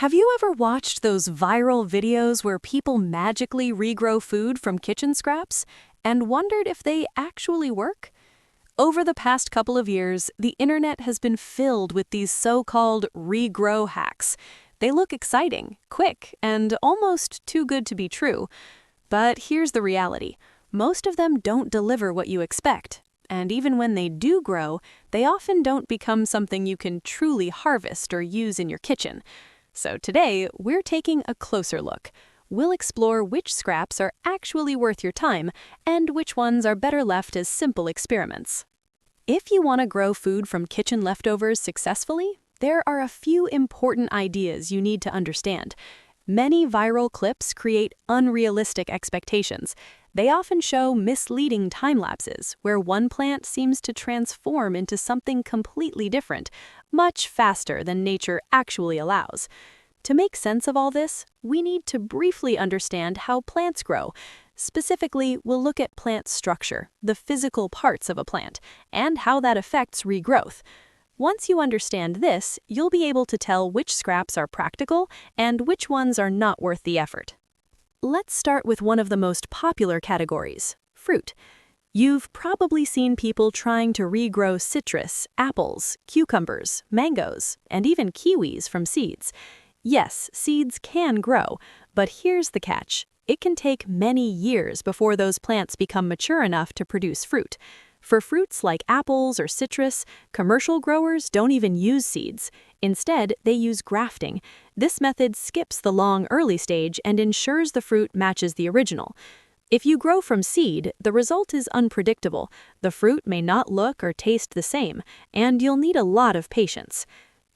Have you ever watched those viral videos where people magically regrow food from kitchen scraps and wondered if they actually work? Over the past couple of years, the internet has been filled with these so-called regrow hacks. They look exciting, quick, and almost too good to be true. But here's the reality. Most of them don't deliver what you expect. And even when they do grow, they often don't become something you can truly harvest or use in your kitchen. So today, we're taking a closer look. We'll explore which scraps are actually worth your time and which ones are better left as simple experiments. If you want to grow food from kitchen leftovers successfully, there are a few important ideas you need to understand. Many viral clips create unrealistic expectations. They often show misleading time lapses where one plant seems to transform into something completely different, much faster than nature actually allows. To make sense of all this, we need to briefly understand how plants grow. Specifically, we'll look at plant structure, the physical parts of a plant, and how that affects regrowth. Once you understand this, you'll be able to tell which scraps are practical and which ones are not worth the effort. Let's start with one of the most popular categories, fruit. You've probably seen people trying to regrow citrus, apples, cucumbers, mangoes, and even kiwis from seeds. Yes, seeds can grow, but here's the catch. It can take many years before those plants become mature enough to produce fruit. For fruits like apples or citrus, commercial growers don't even use seeds. Instead, they use grafting. This method skips the long early stage and ensures the fruit matches the original. If you grow from seed, the result is unpredictable. The fruit may not look or taste the same, and you'll need a lot of patience.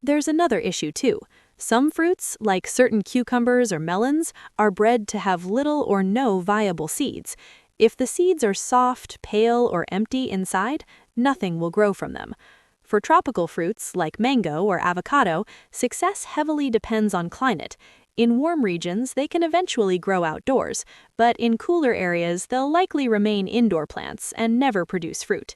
There's another issue too. Some fruits, like certain cucumbers or melons, are bred to have little or no viable seeds. If the seeds are soft, pale, or empty inside, nothing will grow from them. For tropical fruits, like mango or avocado, success heavily depends on climate. In warm regions, they can eventually grow outdoors, but in cooler areas, they'll likely remain indoor plants and never produce fruit.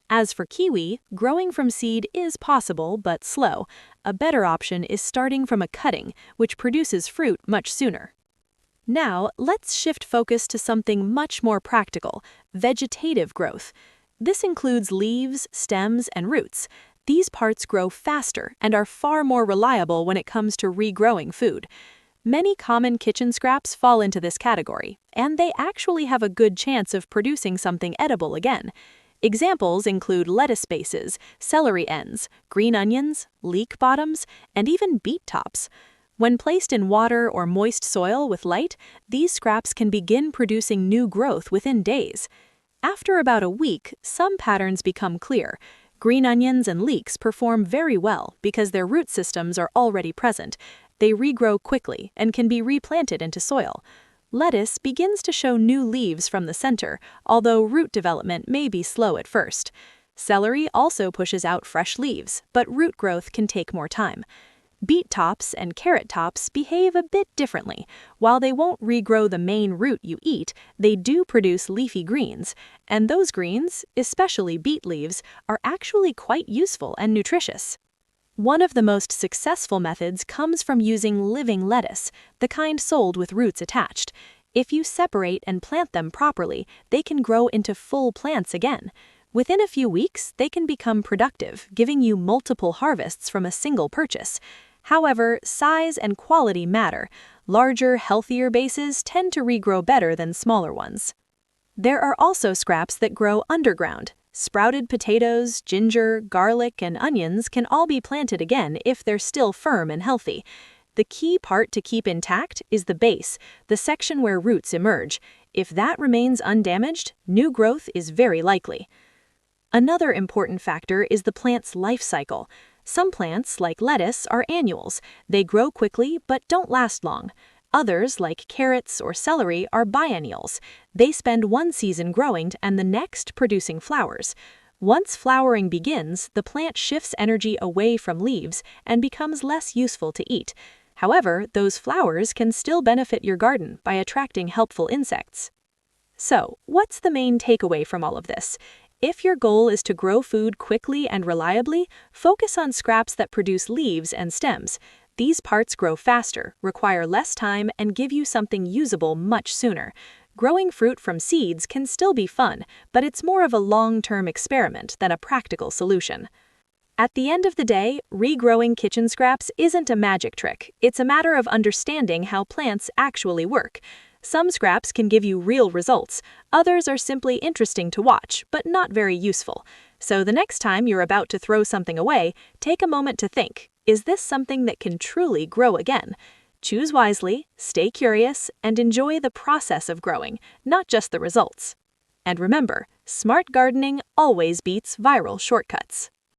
As for kiwi, growing from seed is possible but slow. A better option is starting from a cutting, which produces fruit much sooner. Now, let's shift focus to something much more practical, vegetative growth. This includes leaves, stems, and roots. These parts grow faster and are far more reliable when it comes to regrowing food. Many common kitchen scraps fall into this category, and they actually have a good chance of producing something edible again. Examples include lettuce bases, celery ends, green onions, leek bottoms, and even beet tops. When placed in water or moist soil with light, these scraps can begin producing new growth within days. After about a week, some patterns become clear. Green onions and leeks perform very well because their root systems are already present. They regrow quickly and can be replanted into soil. Lettuce begins to show new leaves from the center, although root development may be slow at first. Celery also pushes out fresh leaves, but root growth can take more time. Beet tops and carrot tops behave a bit differently. While they won't regrow the main root you eat, they do produce leafy greens. And those greens, especially beet leaves, are actually quite useful and nutritious. One of the most successful methods comes from using living lettuce, the kind sold with roots attached. If you separate and plant them properly, they can grow into full plants again. Within a few weeks, they can become productive, giving you multiple harvests from a single purchase. However, size and quality matter. Larger, healthier bases tend to regrow better than smaller ones. There are also scraps that grow underground. Sprouted potatoes, ginger, garlic, and onions can all be planted again if they're still firm and healthy. The key part to keep intact is the base, the section where roots emerge. If that remains undamaged, new growth is very likely. Another important factor is the plant's life cycle. Some plants, like lettuce, are annuals. They grow quickly but don't last long. Others, like carrots or celery, are biennials. They spend one season growing and the next producing flowers. Once flowering begins, the plant shifts energy away from leaves and becomes less useful to eat. However, those flowers can still benefit your garden by attracting helpful insects. So, what's the main takeaway from all of this? If your goal is to grow food quickly and reliably, focus on scraps that produce leaves and stems. These parts grow faster, require less time, and give you something usable much sooner. Growing fruit from seeds can still be fun, but it's more of a long-term experiment than a practical solution. At the end of the day, regrowing kitchen scraps isn't a magic trick. It's a matter of understanding how plants actually work. Some scraps can give you real results, others are simply interesting to watch, but not very useful. So the next time you're about to throw something away, take a moment to think, is this something that can truly grow again? Choose wisely, stay curious, and enjoy the process of growing, not just the results. And remember, smart gardening always beats viral shortcuts.